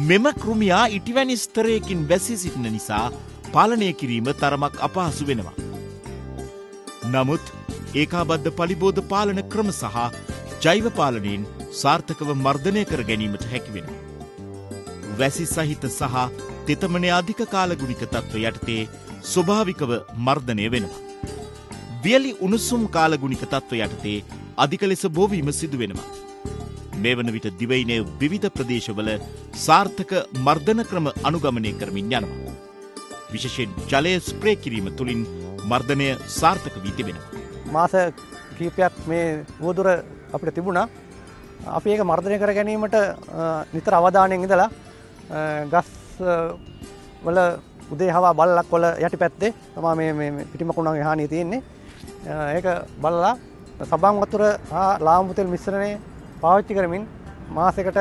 මෙම කෘමියා ඉටිවැනි ස්තරයකින් වැසී සිටින නිසා පාලනය කිරීම තරමක් අපහසු වෙනවා. නමුත් ඒකාබද්ධ පලිබෝධ පාලන ක්‍රම සහ ජෛව පාලනයෙන් සාර්ථකව මර්ධනය කර ගැනීමට හැකි වෙනවා. වැසි සහිත සහ තෙතමනේ අධික කාලගුණික තත්ත්ව යටතේ ස්වභාවිකව මර්ධනය වෙනවා. වියලි උණුසුම් කාලගුණික තත්ත්ව යටතේ අධික ලෙස බෝවීම සිදු වෙනවා. මේ වන විට දිවයිනේ විවිධ ප්‍රදේශවල සාර්ථක මර්ධන ක්‍රම අනුගමනය කරමින් යනවා. විශේෂයෙන් ජලය ස්ප්‍රේ කිරීම තුළින් මර්ධනය සාර්ථක වී තිබෙනවා. මාස කීපයක් මේ වුවදුර අපිට තිබුණා. අපි ඒක මර්ධනය කර ගැනීමට නිතර අවධානයෙන් ඉඳලා ගස් වල උදේ හවා බල්ලක් වල යටිපැත්තේ තමයි මේ පිටිමකුණගේ හානිය තියෙන්නේ. ඒක බලලා සබන් වතුර හා ලාම්බු තෙල් මිශ්‍රණය පාවිච්චි කරමින් මාසයකට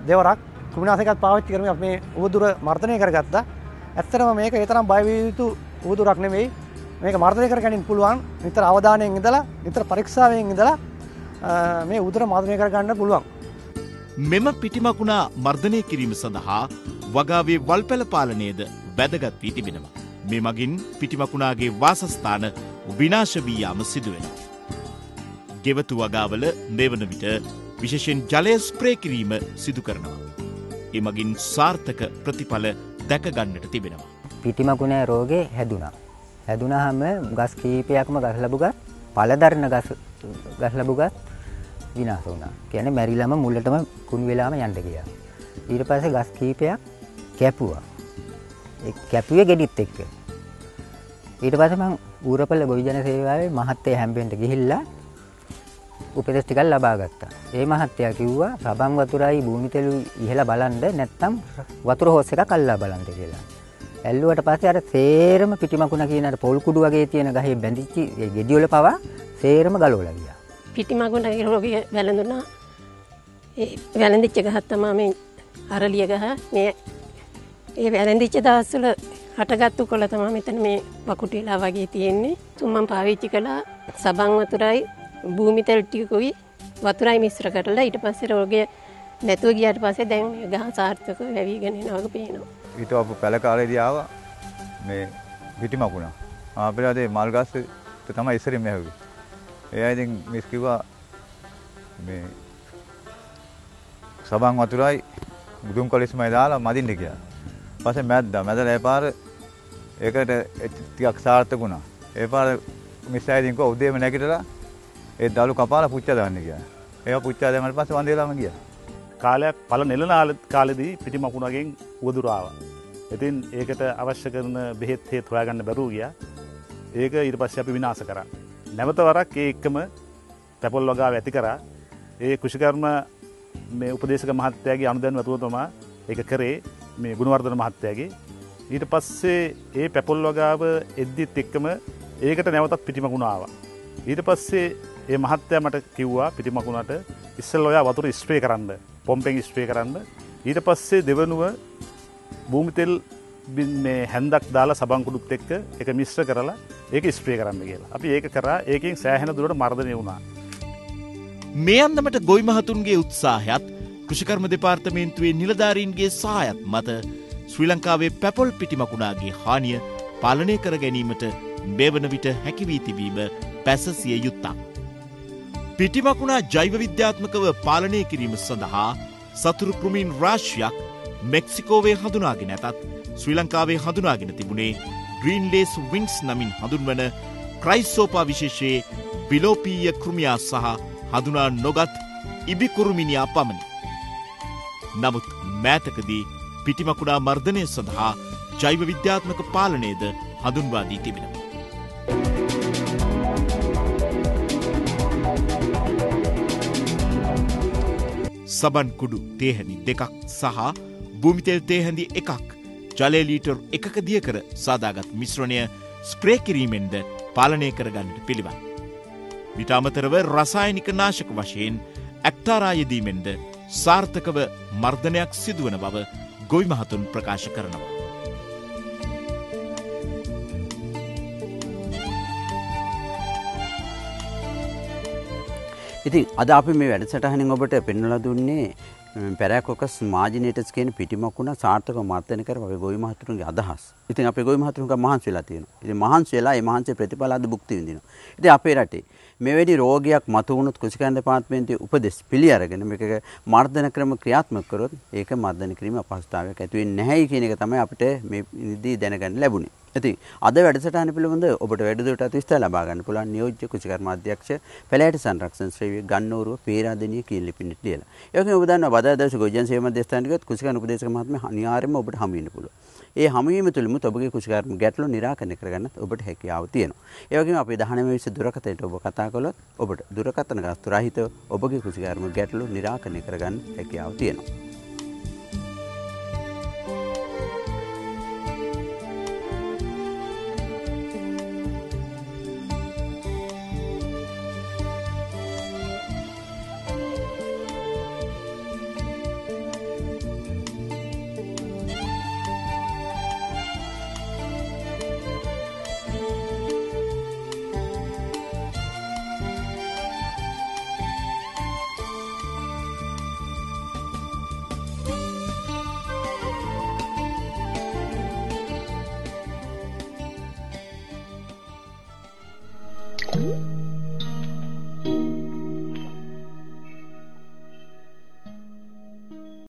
දෙවරක් කුමිනාශකයක් පාවිච්චි කරමින් අපි මේ උවදුර මර්ධනය කරගත්තා. ඇත්තටම මේක ඒ තරම් බය විය යුතු උවදුරක් නෙවෙයි. මේක මර්ධනය කර ගැනීම පුළුවන්. නිතර අවධානයෙන් ඉඳලා නිතර පරීක්ෂාවෙන් ඉඳලා මේ උවදුර මර්ධනය කර ගන්න පුළුවන්. මෙම පිටිමකුණා මර්ධනය කිරීම සඳහා වගාවේ වල්පැල පාලනයද වැදගත් වී තිබෙනවා. මේ මගින් පිටිමකුණාගේ වාසස්ථාන විනාශ වී යාම සිදු වෙනවා. ගෙවතු වගාවල මේ වන විට විශේෂයෙන් ජලය ස්ප්‍රේ කිරීම සිදු කරනවා. ඒ මගින් සාර්ථක ප්‍රතිඵල දැක ගන්නට තිබෙනවා. පිටිමකුණේ රෝගේ හැදුනා. හැදුනහම ගස් කීපයක්ම ගස් ලැබුගත් පළදරන ගස් ලැබුගත් විනාශ වුණා. කියන්නේ මැරිලාම මුලටම කුණු වෙලාම යන්න ගියා. ඊට පස්සේ ගස් කීපයක් කැපුවා. ඒ කැපුවේ ගෙඩිත් එක්ක. ඊට පස්සේ මම ඌරපළ ගොවිජන සේවාවේ මහත්තයා හැම්බෙන්ට ගිහිල්ලා උපදෙස් ටිකක් ලබා ගත්තා. ඒ මහත්තයා කිව්වා සබන් වතුරයි භූමි තෙලු ඉහළ බලන්න නැත්නම් වතුර හොස් එකක් අල්ලලා බලන්න කියලා. ඇල්ලුවට පස්සේ අර සේරම පිටිමකුණ කියන අර පොල් කුඩු වගේ තියෙන ගහේ බැඳිච්ච ඒ ගෙඩි වල පවා සේරම ගලවලා ගියා. පිටිමකුණගේ රෝගය වැළඳුණා. ඒ වැළඳිච්ච ගහ තමයි මේ අරලිය ගහ. මේ ඒ වැළඳිච්ච දවස්වල හටගත්තු කොළ තමයි මෙතන මේ වකුටිලා වගේ තියෙන්නේ. මම පාවිච්චි කළා සබන් වතුරයි භූමි තෙල් ටිකකුයි වතුරයි මිශ්‍ර කරලා ඊට පස්සේ රෝගය නැතුව ගියාට පස්සේ දැන් මේ ගහ සාර්ථකව වැවිගෙන යනවා වගේ පේනවා. ඊට අපු පැල කාලේදී ආවා මේ පිටිමකුණ. අපිට මල් ගස් තමයි ඉස්සරින් මෙහෙවි. එයා ඉතින් මිස් කිව්වා මේ සබන් වතුරයි බුදුන් කොලෙස්මයි දාලා මදින්න කියලා. ඊපස්සේ මැදලා ඒ පාර ඒකට ටිකක් සාර්ථක වුණා. ඒ පාර මිස් ආයිදින් කෝ උදේම නැගිටලා ඒ දලු කපාලා පුච්චා දාන්න කියලා. ඒවා පුච්චා දැම්මට පස්සේ වන්දේලාම ගියා. කාලයක් පළ නෙලන කාලෙදී පිටිමකුණගෙන් උවදුර ආවා. ඉතින් ඒකට අවශ්‍ය කරන බෙහෙත් හේත් හොයාගන්න බැරුව ගියා. ඒක ඊට පස්සේ අපි විනාශ කරා. නැවත වරක් ඒ එක්කම පැපොල් වගාව ඇති කරා. ඒ කෘෂිකර්ම මේ උපදේශක මහත්තයාගේ අනුදැනුම තමයි ඒක කරේ මේ ගුණවර්ධන මහත්තයාගේ. ඊට පස්සේ ඒ පැපොල් වගාව එද්දිත් එක්කම ඒකට නැවතත් පිටිමකුණ ආවා. ඊට පස්සේ ඒ මහත්තයා මට කිව්වා පිටිමකුණට ඉස්සෙල්ලා ඔයා වතුර ස්ප්‍රේ කරන්න, පොම්පෙන් ස්ප්‍රේ කරන්න. ඊට පස්සේ දෙවනුව භූමි තෙල් මේ හැන්දක් දාලා සබන් කුඩුත් එක්ක ඒක මිශ්‍ර කරලා ඒක ස්ප්‍රේ කරන්න කියලා. අපි ඒක කරා. ඒකෙන් සෑහෙන දුරට මර්ධනය වුණා. මේ අන්දමට ගොවි මහතුන්ගේ උත්සාහයත් කෘෂිකර්ම දෙපාර්තමේන්තුවේ නිලධාරීන්ගේ සහායත් මත ශ්‍රී ලංකාවේ පැපොල් පිටිමකුණාගේ හානිය පාලනය කර ගැනීමට මේ වන විට හැකි වී තිබීම පැසසිය යුත්තක්. පිටිමකුණා ජෛව විද්‍යාත්මකව පාලනය කිරීම සඳහා සතුරු කෘමීන් රාශියක් මෙක්සිකෝවේ හඳුනාගෙන ඇතත් ශ්‍රී ලංකාවේ හඳුනාගෙන තිබුණේ ග්‍රීන් ලේස් වින්ග්ස් නමින් හඳුන්වන ක්‍රයිසෝපා විශේෂයේ බිලෝපීය කෘමියා සහ හඳුනා නොගත් ඉබිකුරුමිනියා පමණි. නමුත් මෑතකදී පිටිමකුණා මර්ධනය සඳහා ජෛව විද්‍යාත්මක පාලනයද හඳුන්වා දී තිබෙනවා. සබන් කුඩු තේහැඳි 2ක් සහ භූමිතෙල් තේහැඳි 1ක් ජලය ලීටර් 1ක දියකර සාදාගත් මිශ්‍රණය ස්ප්‍රේ කිරීමෙන්ද පාලනය කරගන්නට පිළිවන්. විට අමතරව රසායනික නාශක වශයෙන් ඇක්ටාරා යෙදීමෙන්ද සාර්ථකව මර්ධනයක් සිදුවන බව ගොවි මහතුන් ප්‍රකාශ කරනවා. ඉතින් අද අපි මේ වැඩසටහනින් ඔබට පෙන්වලා දුන්නේ පැරාකොකස් මාජිනේටර්ස් කියන පිටිමකුණ සාර්ථකව මර්ධනය කර අපේ ගොවි මහතුරුන්ගේ අදහස්. ඉතින් අපේ ගොවි මහතුරුන්ගේ මහන්සි වෙලා තියෙනවා. ඉතින් මහන්සි වෙලා ඒ මහන්සියේ ප්‍රතිඵල අද භුක්ති විඳිනවා. ඉතින් අපේ රටේ මෙවැනි රෝගයක් මතු වුණොත් කෘෂිකර්ම දෙපාර්තමේන්තුවේ උපදෙස් පිළි අරගෙන මේක මර්ධන ක්‍රම ක්‍රියාත්මක කරොත් ඒක මර්ධන කිරීම අපහසුතාවයක් ඇති වෙන්නේ නැහැයි කියන එක තමයි අපිට මේ නිදී දැනගන්න ලැබුණේ. ඉතින් අද වැඩසටහන පිළිබඳ ඔබට වැඩිදුරටත් විස්තර ලබා ගන්න පුළුවන් නියෝජ්‍ය කෘෂිකර්ම අධ්‍යක්ෂ පැලෑට සංරක්ෂණ ශ්‍රේණියේ ගන්නෝරුව පේරාදෙණිය කියන ලිපිනෙත් ලියලා. ඒ වගේම ඔබ දන්නවා බදාදා දවසේ ගොජන් සේව මධ්‍යස්ථානයේත් කෘෂිකර්ම උපදේශක මහත්මයා අනිවාර්යයෙන්ම ඔබට හමු වෙන්න පුළුවන්. ඒ හමුවීම තුළමුත් ඔබගේ කෘෂිකර්ම ගැටලු निराකරණය කරගන්නත් ඔබට හැකියාව තියෙනවා. ඒ වගේම අපේ 19 දුරකථනයට ඔබ කතා කළොත් ඔබට දුරකථන ගාස්තු රහිතව ඔබගේ කෘෂිකර්ම ගැටලු निराකරණය කරගන්න හැකියාව තියෙනවා. Thank you.